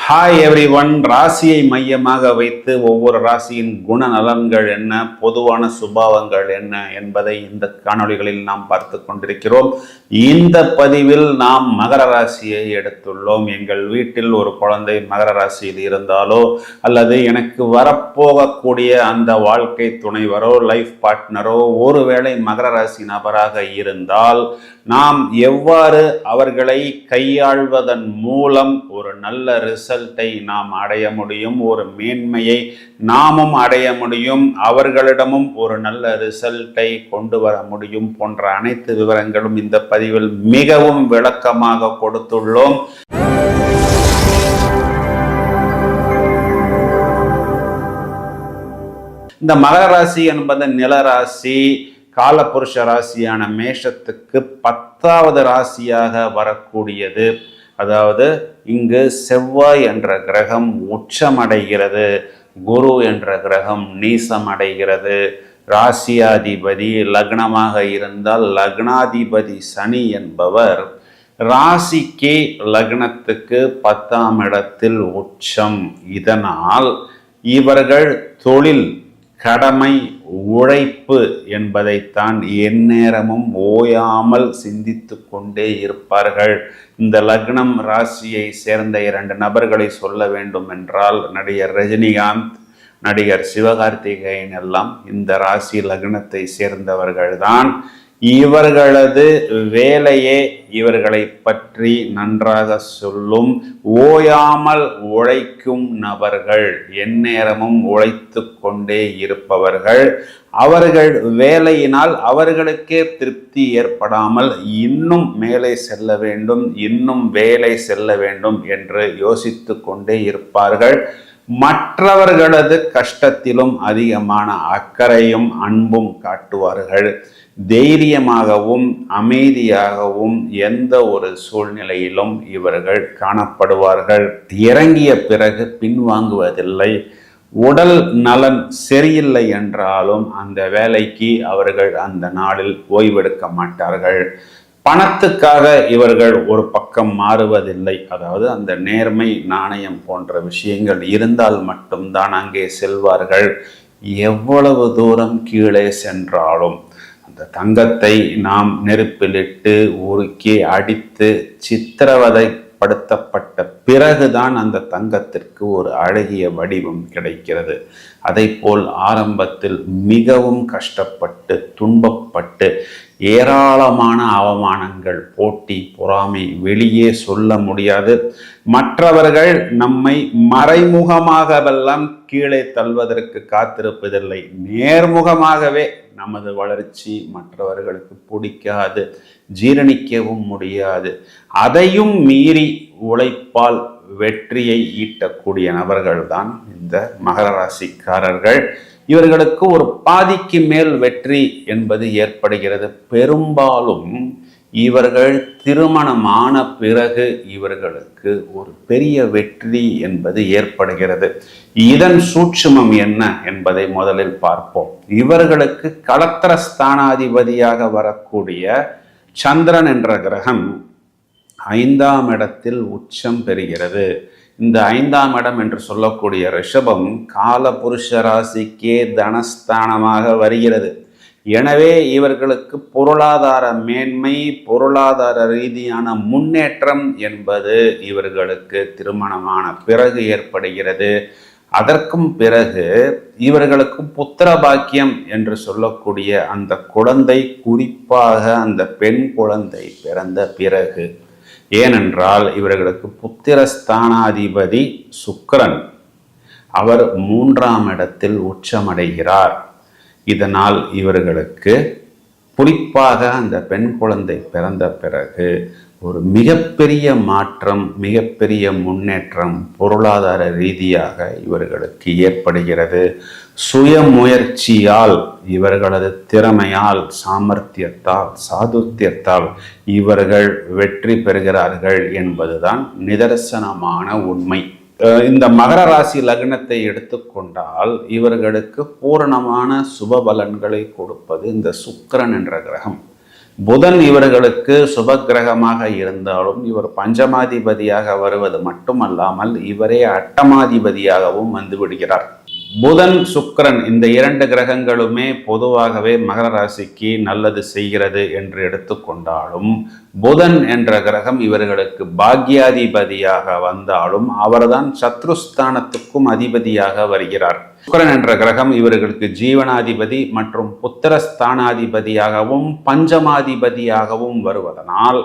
Hi every one. ராசியை மையமாக வைத்து ஒவ்வொரு ராசியின் குணநலன்கள் என்ன, பொதுவான சுபாவங்கள் என்ன என்பதை இந்த காணொளிகளில் நாம் பார்த்து கொண்டிருக்கிறோம். இந்த பதிவில் நாம் மகர ராசியை எடுத்துள்ளோம். எங்கள் வீட்டில் ஒரு குழந்தை மகர ராசியில் இருந்தாலோ அல்லது எனக்கு வரப்போகக்கூடிய அந்த வாழ்க்கை துணைவரோ லைஃப் பார்ட்னரோ ஒருவேளை மகர ராசி நபராக இருந்தால் நாம் எவ்வாறு அவர்களை கையாள்வதன் மூலம் ஒரு நல்ல ரிசல்ட்டை நாம் அடைய முடியும், ஒரு மேன்மையை நாமும் அடைய முடியும், அவர்களிடமும் ஒரு நல்ல ரிசல்ட்டை கொண்டு வர முடியும் போன்ற அனைத்து விவரங்களும் இந்த பதிவில் மிகவும் விளக்கமாக கொடுத்துள்ளோம். இந்த மகர ராசி என்பது நிலராசி, காலபுருஷ ராசியான மேஷத்துக்கு 10வது ராசியாக வரக்கூடியது. அதாவது இங்கு செவ்வாய் என்ற கிரகம் உச்சமடைகிறது, குரு என்ற கிரகம் நீசமடைகிறது. ராசியாதிபதி லக்னமாக இருந்தால் லக்னாதிபதி சனி என்பவர் ராசிக்கு லக்னத்துக்கு 10ஆம் இடத்தில் உச்சம். இதனால் இவர்கள் தொழில், கடமை, உழைப்பு என்பதைத்தான் எந்நேரமும் ஓயாமல் சிந்தித்து கொண்டே இருப்பார்கள். இந்த லக்னம் ராசியை சேர்ந்த 2 நபர்களை சொல்ல வேண்டும் என்றால் நடிகர் ரஜினிகாந்த், நடிகர் சிவகார்த்திகேயன் எல்லாம் இந்த ராசி லக்னத்தை சேர்ந்தவர்கள்தான். இவர்களது வேலையே இவர்களை பற்றி நன்றாக சொல்லும். ஓயாமல் உழைக்கும் நபர்கள், எந்நேரமும் உழைத்து கொண்டே இருப்பவர்கள். அவர்கள் வேலையினால் அவர்களுக்கே திருப்தி ஏற்படாமல் இன்னும் மேலே செல்ல வேண்டும், இன்னும் வேலை செல்ல வேண்டும் என்று யோசித்து கொண்டே இருப்பார்கள். மற்றவர்களது கஷ்டத்திலும் அதிகமான அக்கறையும் அன்பும் காட்டுவார்கள். தைரியமாகவும் அமைதியாகவும் எந்த ஒரு சூழ்நிலையிலும் இவர்கள் காணப்படுவார்கள். இறங்கிய பிறகு பின்வாங்குவதில்லை. உடல் நலன் சரியில்லை என்றாலும் அந்த வேலைக்கு அவர்கள் அந்த நாளில் ஓய்வெடுக்க மாட்டார்கள். பணத்துக்காக இவர்கள் ஒரு பக்கம் மாறுவதில்லை. அதாவது அந்த நேர்மை, நாணயம் போன்ற விஷயங்கள் இருந்தால் மட்டும்தான் அங்கே செல்வார்கள். எவ்வளவு தூரம் கீழே சென்றாலும் அந்த தங்கத்தை நாம் நெருப்பிலிட்டு உருக்கி அடித்து சித்திரவதைப்படுத்தப்பட்ட பிறகுதான் அந்த தங்கத்திற்கு ஒரு அழகிய வடிவம் கிடைக்கிறது. அதைப்போல் ஆரம்பத்தில் மிகவும் கஷ்டப்பட்டு துன்பப்பட்டு ஏராளமான அவமானங்கள், போட்டி, பொறாமை, வெளியே சொல்ல முடியாது. மற்றவர்கள் நம்மை மறைமுகமாகவெல்லாம் கீழே தள்ளுவதற்கு காத்திருப்பதில்லை. நேர்முகமாகவே நமது வளர்ச்சி மற்றவர்களுக்கு பிடிக்காது, ஜீரணிக்கவும் முடியாது. அதையும் மீறி உழைப்பால் வெற்றியை ஈட்டக்கூடிய நபர்கள்தான் இந்த மகர ராசிக்காரர்கள். இவர்களுக்கு ஒரு பாதிக்கு மேல் வெற்றி என்பது ஏற்படுகிறது. பெரும்பாலும் இவர்கள் திருமணமான பிறகு இவர்களுக்கு ஒரு பெரிய வெற்றி என்பது ஏற்படுகிறது. இதன் சூட்சுமம் என்ன என்பதை முதலில் பார்ப்போம். இவர்களுக்கு களத்திர ஸ்தானாதிபதியாக வரக்கூடிய சந்திரன் என்ற கிரகம் 5ஆம் இடத்தில் உச்சம் பெறுகிறது. இந்த 5ஆம் இடம் என்று சொல்லக்கூடிய ரிஷபம் காலபுருஷ ராசிக்கே தனஸ்தானமாக வருகிறது. எனவே இவர்களுக்கு பொருளாதார மேன்மை, பொருளாதார ரீதியான முன்னேற்றம் என்பது இவர்களுக்கு திருமணமான பிறகு ஏற்படுகிறது. அதற்கும் பிறகு இவர்களுக்கு புத்திர பாக்கியம் என்று சொல்லக்கூடிய அந்த குழந்தை, குறிப்பாக அந்த பெண் குழந்தை பிறந்த பிறகு. ஏனென்றால் இவர்களுக்கு புத்திரஸ்தானாதிபதி சுக்கிரன், அவர் 3ஆம் இடத்தில் உச்சமடைகிறார். இதனால் இவர்களுக்கு குறிப்பாக அந்த பெண் குழந்தை பிறந்த பிறகு ஒரு மிகப்பெரிய மாற்றம், மிகப்பெரிய முன்னேற்றம் பொருளாதார ரீதியாக இவர்களுக்கு ஏற்படுகிறது. சுய முயற்சியால், இவர்களது திறமையால், சாமர்த்தியத்தால், சாதுர்த்தியத்தால் இவர்கள் வெற்றி பெறுகிறார்கள் என்பதுதான் நிதர்சனமான உண்மை. இந்த மகர ராசி லக்னத்தை எடுத்துக்கொண்டால் இவர்களுக்கு பூரணமான சுப பலன்களை கொடுப்பது இந்த சுக்கிரன் என்ற கிரகம். புதன் இவர்களுக்கு சுபக்கிரகமாக இருந்தாலும் இவர் பஞ்சமாதிபதியாக வருவது மட்டுமல்லாமல் இவரே அட்டமாதிபதியாகவும் வந்து விடுகிறார். புதன் சுக்கிரன் இந்த 2 கிரகங்களுமே பொதுவாகவே மகர ராசிக்கு நல்லது செய்கிறது என்று எடுத்துக்கொண்டாலும் புதன் என்ற கிரகம் இவர்களுக்கு பாக்யாதிபதியாக வந்தாலும் அவர்தான் சத்ருஸ்தானத்துக்கும் அதிபதியாக வருகிறார். சுக்கிரன் என்ற கிரகம் இவர்களுக்கு ஜீவனாதிபதி மற்றும் புத்திரஸ்தானாதிபதியாகவும் பஞ்சமாதிபதியாகவும் வருவதனால்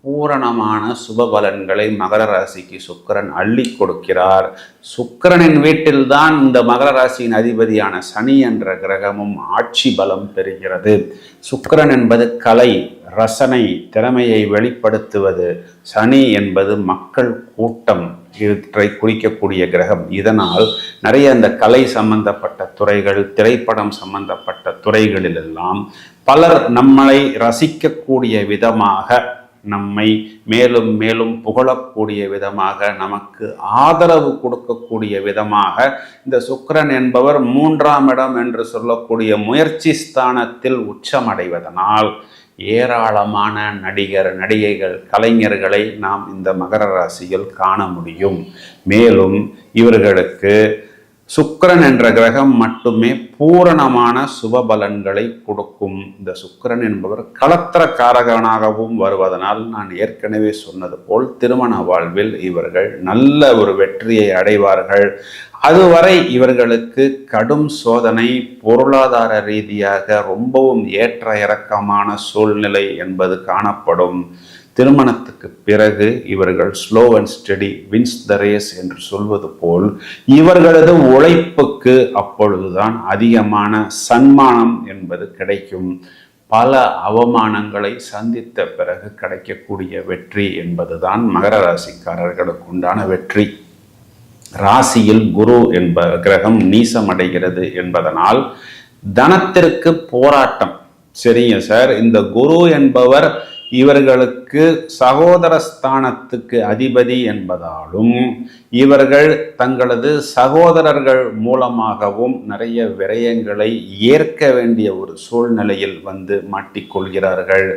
பூரணமான சுப பலன்களை மகர ராசிக்கு சுக்கிரன் அள்ளி கொடுக்கிறார். சுக்கிரனின் வீட்டில்தான் இந்த மகர ராசியின் அதிபதியான சனி என்ற கிரகமும் ஆட்சி பலம் பெறுகிறது. சுக்கிரன் என்பது கலை, ரசனை, திறமையை வெளிப்படுத்துவது. சனி என்பது மக்கள் கூட்டம், இவற்றை குறிக்கக்கூடிய கிரகம். இதனால் நிறைய இந்த கலை சம்பந்தப்பட்ட துறைகள், திரைப்படம் சம்பந்தப்பட்ட துறைகளிலெல்லாம் பலர் நம்மளை ரசிக்கக்கூடிய விதமாக, நம்மை மேலும் மேலும் புகழக்கூடிய விதமாக, நமக்கு ஆதரவு கொடுக்கக்கூடிய விதமாக இந்த சுக்கிரன் என்பவர் 3ஆம் இடம் என்று சொல்லக்கூடிய முயற்சி ஸ்தானத்தில் உச்சமடைவதனால் ஏராளமான நடிகர், நடிகைகள், கலைஞர்களை நாம் இந்த மகர ராசியில் காண முடியும். மேலும் இவர்களுக்கு சுக்கிரன் என்ற கிரகம் மட்டுமே பூரணமான சுப பலன்களை கொடுக்கும். இந்த சுக்கிரன் என்பவர் களத்திரக்காரகனாகவும் வருவதனால் நான் ஏற்கனவே சொன்னது போல் திருமண வாழ்வில் இவர்கள் நல்ல ஒரு வெற்றியை அடைவார்கள். அதுவரை இவர்களுக்கு கடும் சோதனை, பொருளாதார ரீதியாக ரொம்பவும் ஏற்ற இறக்கமான சூழ்நிலை என்பது காணப்படும். திருமணத்துக்கு பிறகு இவர்கள் slow and steady wins the race என்று சொல்வது போல் இவர்களது உழைப்புக்கு அப்பொழுதுதான் அதிகமான சன்மானம் என்பது கிடைக்கும். பல அவமானங்களை சந்தித்த பிறகு கிடைக்கக்கூடிய வெற்றி என்பதுதான் மகர ராசிக்காரர்களுக்கு உண்டான வெற்றி. ராசியில் குரு என்ப கிரகம் நீசமடைகிறது என்பதனால் தனத்திற்கு போராட்டம். சரிங்க சார், இந்த குரு என்பவர் இவர்களுக்கு சகோதர ஸ்தானத்துக்கு அதிபதி என்பதாலும் இவர்கள் தங்களது சகோதரர்கள் மூலமாகவும் நிறைய விரயங்களை ஏற்க வேண்டிய ஒரு சூழ்நிலையில் வந்து மாட்டிக்கொள்கிறார்கள்.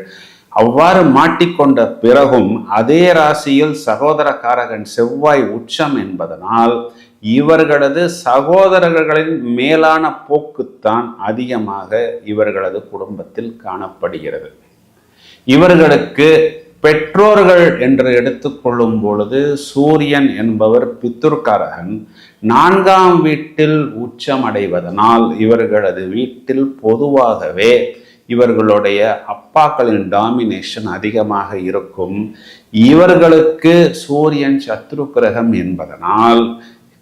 அவ்வாறு மாட்டிக்கொண்ட பிறகும் அதே ராசியில் சகோதரக்காரகன் செவ்வாய் உச்சம் என்பதனால் இவர்களது சகோதரர்களின் மேலான போக்குத்தான் அதிகமாக இவர்களது குடும்பத்தில் காணப்படுகிறது. இவர்களுக்கு பெற்றோர்கள் என்று எடுத்துக்கொள்ளும் பொழுது சூரியன் என்பவர் பித்ருக்காரகன் 4ஆம் வீட்டில் உச்சமடைவதனால் இவர்களது வீட்டில் பொதுவாகவே இவர்களுடைய அப்பாக்களின் டாமினேஷன் அதிகமாக இருக்கும். இவர்களுக்கு சூரியன் சத்ரு கிரகம் என்பதனால்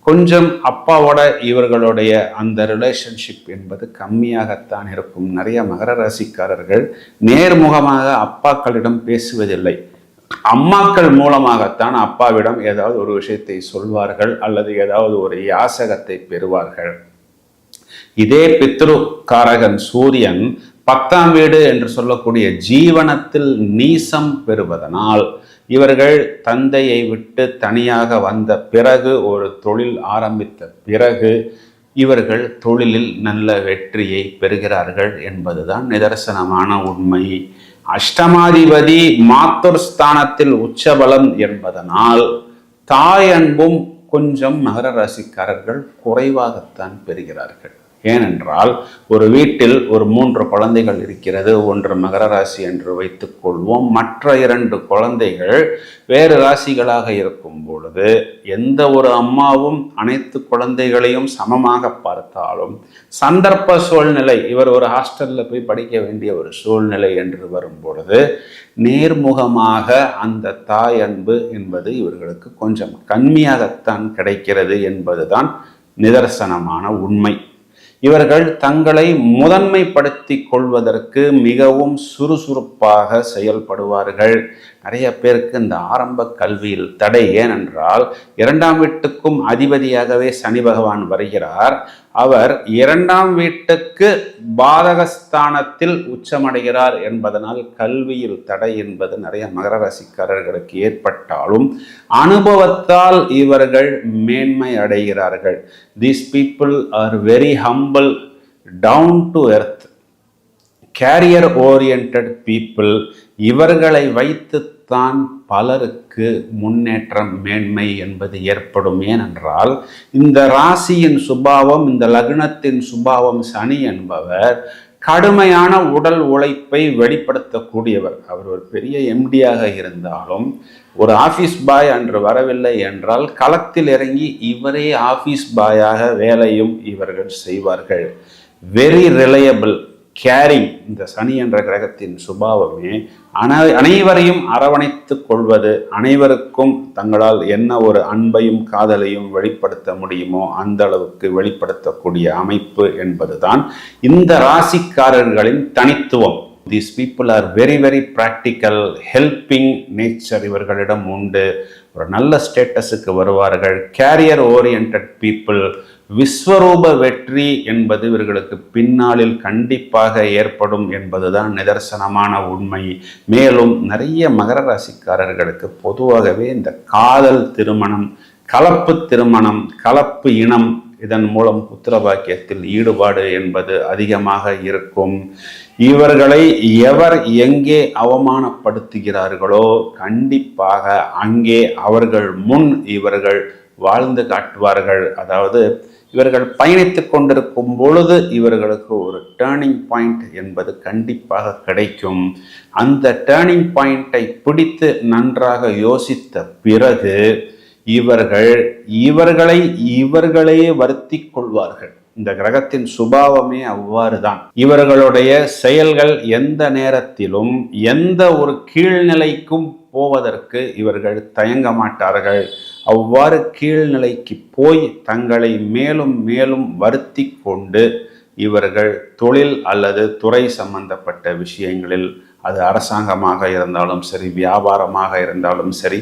கொஞ்சம் அப்பாவோட இவர்களுடைய அந்த ரிலேஷன்ஷிப் என்பது கம்மியாகத்தான் இருக்கும். நிறைய மகர ராசிக்காரர்கள் நேர்முகமாக அப்பாக்களிடம் பேசுவதில்லை. அம்மாக்கள் மூலமாகத்தான் அப்பாவிடம் ஏதாவது ஒரு விஷயத்தை சொல்வார்கள் அல்லது ஏதாவது ஒரு யாசகத்தை பெறுவார்கள். இதே பித்ரு காரகன் சூரியன் 10ஆம் வீடு என்று சொல்லக்கூடிய ஜீவனத்தில் நீசம் பெறுவதனால் இவர்கள் தந்தையை விட்டு தனியாக வந்த பிறகு, ஒரு தொழில் ஆரம்பித்த பிறகு இவர்கள் தொழிலில் நல்ல வெற்றியை பெறுகிறார்கள் என்பதுதான் நிதர்சனமான உண்மை. அஷ்டமாதிபதி மாத்துர் ஸ்தானத்தில் உச்சபலம் என்பதனால் தாய் அன்பும் கொஞ்சம் மகர ராசிக்காரர்கள் குறைவாகத்தான் பெறுகிறார்கள். ஏனென்றால் ஒரு வீட்டில் ஒரு 3 குழந்தைகள் இருக்கிறது. ஒன்று மகர ராசி என்று வைத்துக் கொள்வோம். மற்ற 2 குழந்தைகள் வேறு ராசிகளாக இருக்கும் பொழுது எந்த ஒரு அம்மாவும் அனைத்து குழந்தைகளையும் சமமாக பார்த்தாலும் சந்தர்ப்ப சூழ்நிலை, இவர் ஒரு ஹாஸ்டலில் போய் படிக்க வேண்டிய ஒரு சூழ்நிலை என்று வரும் பொழுது நேர்முகமாக அந்த தாய் அன்பு என்பது இவர்களுக்கு கொஞ்சம் கம்மியாகத்தான் கிடைக்கிறது என்பதுதான் நிதர்சனமான உண்மை. இவர்கள் தங்களை முதன்மைப்படுத்தி கொள்வதற்கு மிகவும் சுறுசுறுப்பாக செயல்படுவார்கள். நிறைய பேருக்கு இந்த ஆரம்ப கல்வியில் தடை. ஏனென்றால் 2ஆம் வீட்டுக்கும் அதிபதியாகவே சனி பகவான் வருகிறார். அவர் 2ஆம் வீட்டுக்கு பாதகஸ்தானத்தில் உச்சமடைகிறார் என்பதனால் கல்வியில் தடை என்பது நிறைய மகர ராசிக்காரர்களுக்கு ஏற்பட்டாலும் அனுபவத்தால் இவர்கள் மேன்மை அடைகிறார்கள். These people are very humble, down to earth, career orient people, இவர்களை வைத்துத்தான் பலருக்கு முன்னேற்றம் மேன்மை என்பது ஏற்படும். ஏனென்றால் இந்த ராசியின் சுபாவம், இந்த லக்னத்தின் சுபாவம் சனி என்பவர் கடுமையான உடல் உழைப்பை வெளிப்படுத்தக்கூடியவர். அவர் ஒரு பெரிய எம்டியாக இருந்தாலும் ஒரு ஆஃபீஸ் பாய் அன்று வரவில்லை என்றால் களத்தில் இறங்கி இவரே ஆஃபீஸ் பாயாக வேலையும் இவர்கள் செய்வார்கள். Very reliable, caring. இந்த சனி என்ற கிரகத்தின் சுபாவமே அனைவரையும் அரவணைத்துக் கொள்வது, அனைவருக்கும் தங்களால் என்ன ஒரு அன்பையும் காதலையும் வெளிப்படுத்த முடியுமோ அந்த அளவுக்கு வெளிப்படுத்தக்கூடிய அமைப்பு என்பதுதான் இந்த ராசிக்காரர்களின் தனித்துவம். These people are very very practical, helping nature இவர்களிடம் உண்டு. ஒரு நல்ல ஸ்டேட்டஸுக்கு வருவார்கள். கேரியர் ஓரியன்ட் பீப்புள், விஸ்வரூப வெற்றி என்பது இவர்களுக்கு பின்னாளில் கண்டிப்பாக ஏற்படும் என்பதுதான் நிதர்சனமான உண்மை. மேலும் நிறைய மகர ராசிக்காரர்களுக்கு பொதுவாகவே இந்த காதல் திருமணம், கலப்பு திருமணம், கலப்பு இனம், இதன் மூலம் புத்திரபாக்கியத்தில் ஈடுபாடு என்பது அதிகமாக இருக்கும். இவர்களை எவர் எங்கே அவமானப்படுத்துகிறார்களோ கண்டிப்பாக அங்கே அவர்கள் முன் இவர்கள் வாழ்ந்து காட்டுவார்கள். அதாவது இவர்கள் பயணித்துக் கொண்டிருக்கும் பொழுது இவர்களுக்கு ஒரு டேர்னிங் பாயிண்ட் என்பது கண்டிப்பாக கிடைக்கும். அந்த டேர்னிங் பாயிண்டை பிடித்து நன்றாக யோசித்த பிறகு இவர்களே வருத்தி கொள்வார்கள். இந்த கிரகத்தின் சுபாவமே அவ்வாறுதான். இவர்களுடைய செயல்கள் எந்த நேரத்திலும் எந்த ஒரு கீழ்நிலைக்கும் போவதற்கு இவர்கள் தயங்க மாட்டார்கள். அவ்வாறு கீழ்நிலைக்கு போய் தங்களை மேலும் மேலும் வருத்தி கொண்டு இவர்கள் தொழில் அல்லது துறை சம்பந்தப்பட்ட விஷயங்களில், அது அரசாங்கமாக இருந்தாலும் சரி, வியாபாரமாக இருந்தாலும் சரி,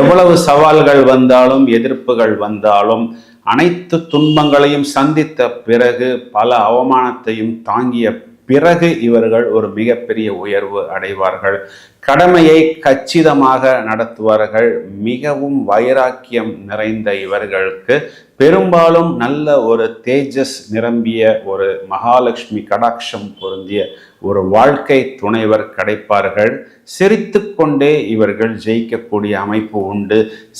எவ்வளவு சவால்கள் வந்தாலும் எதிர்ப்புகள் வந்தாலும் அனைத்து துன்பங்களையும் சந்தித்த பிறகு, பல அவமானத்தையும் தாங்கிய பிறகு இவர்கள் ஒரு மிகப்பெரிய உயர்வு அடைவார்கள். கடமையை கச்சிதமாக நடத்துவார்கள். மிகவும் வைராக்கியம் நிறைந்த இவர்களுக்கு பெரும்பாலும் நல்ல ஒரு தேஜஸ் நிரம்பிய ஒரு மகாலட்சுமி கடாட்சம் பொருந்திய ஒரு வாழ்க்கை துணைவர் கிடைப்பார்கள். சிரித்து கொண்டே இவர்கள் ஜெயிக்கக்கூடிய அமைப்பு உண்டு.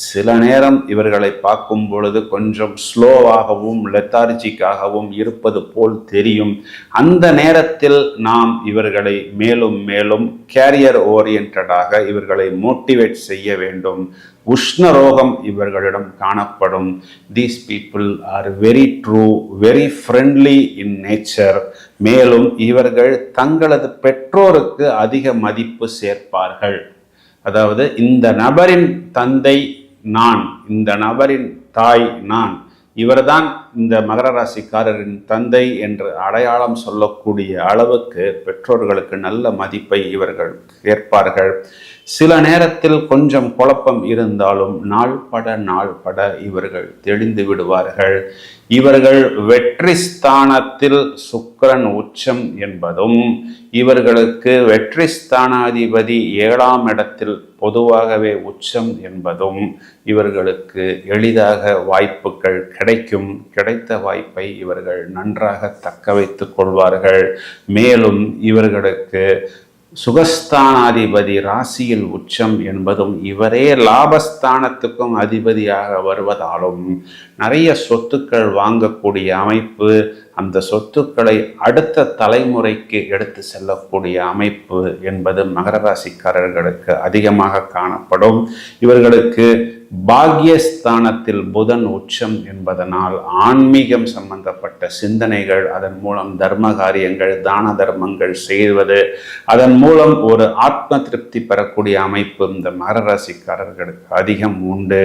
சில நேரம் இவர்களை பார்க்கும் பொழுது கொஞ்சம் ஸ்லோவாகவும் லெத்தார்ஜிக்காகவும் இருப்பது போல் தெரியும். அந்த நேரத்தில் நாம் இவர்களை மேலும் மேலும் கேரியர் ஓரியன்டாக இவர்களை மோட்டிவேட் செய்ய வேண்டும். உஷ்ண ரோகம் இவர்களிடம் காணப்படும். These people are very true, very friendly in nature. மேலும் இவர்கள் தங்களது பெற்றோருக்கு அதிக மதிப்பு சேர்ப்பார்கள். அதாவது இந்த நபரின் தந்தை நான், இந்த நபரின் தாய் நான், இவர்தான் இந்த மகர ராசிக்காரரின் தந்தை என்று அடையாளம் சொல்லக்கூடிய அளவுக்கு பெற்றோர்களுக்கு நல்ல மதிப்பை இவர்கள் ஏற்பார்கள். சில நேரத்தில் கொஞ்சம் குழப்பம் இருந்தாலும் நாள் பட இவர்கள் தெளிந்து விடுவார்கள். இவர்கள் வெற்றி ஸ்தானத்தில் சுக்கிரன் உச்சம் என்பதும், இவர்களுக்கு வெற்றி ஸ்தானாதிபதி 7ஆம் இடத்தில் பொதுவாகவே உச்சம் என்பதும் இவர்களுக்கு எளிதாக வாய்ப்புகள் கிடைக்கும். கிடைத்த வாய்ப்பை இவர்கள் நன்றாக தக்க வைத்துக் கொள்வார்கள். மேலும் இவர்களுக்கு சுகஸ்தானாதிபதி ராசியில் உச்சம் என்பதும் இவரே லாபஸ்தானத்துக்கும் அதிபதியாக வருவதாலும் நிறைய சொத்துக்கள் வாங்கக்கூடிய அமைப்பு, அந்த சொத்துக்களை அடுத்த தலைமுறைக்கு எடுத்து செல்லக்கூடிய அமைப்பு என்பது மகர ராசிக்காரர்களுக்கு அதிகமாக காணப்படும். இவர்களுக்கு பாக்யஸ்தானத்தில் புதன் உச்சம் என்பதனால் ஆன்மீகம் சம்பந்தப்பட்ட சிந்தனைகள், அதன் மூலம் தர்ம காரியங்கள், தான தர்மங்கள் செய்வது, அதன் மூலம் ஒரு ஆத்ம திருப்தி பெறக்கூடிய அமைப்பு இந்த மகர ராசிக்காரர்களுக்கு அதிகம் உண்டு.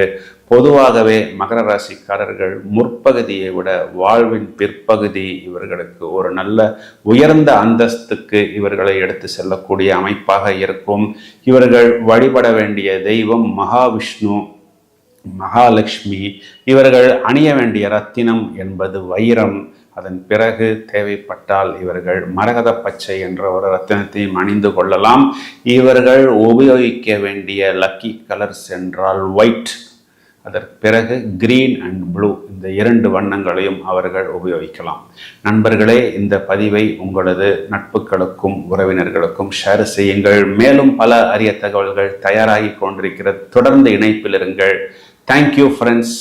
பொதுவாகவே மகர ராசிக்காரர்கள் முற்பகுதியை விட வாழ்வின் பிற்பகுதி இவர்களுக்கு ஒரு நல்ல உயர்ந்த அந்தஸ்துக்கு இவர்களை எடுத்து செல்லக்கூடிய அமைப்பாக இருக்கும். இவர்கள் வழிபட வேண்டிய தெய்வம் மகாவிஷ்ணு, மகாலட்சுமி. இவர்கள் அணிய வேண்டிய ரத்தினம் என்பது வைரம். அதன் பிறகு தேவைப்பட்டால் இவர்கள் மரகத பச்சை என்ற ஒரு ரத்தினத்தையும் அணிந்து கொள்ளலாம். இவர்கள் உபயோகிக்க வேண்டிய லக்கி கலர்ஸ் என்றால் ஒயிட், அதற்கு பிறகு கிரீன் அண்ட் ப்ளூ. இந்த இந்த 2 வண்ணங்களையும் அவர்கள் உபயோகிக்கலாம். நண்பர்களே, இந்த பதிவை உங்களது நட்புகளுக்கும் உறவினர்களுக்கும் ஷேர் செய்யுங்கள். மேலும் பல அரிய தகவல்கள் தயாராகி கொண்டிருக்கிறது. தொடர்ந்து இணைப்பில் இருங்கள். Thank you friends.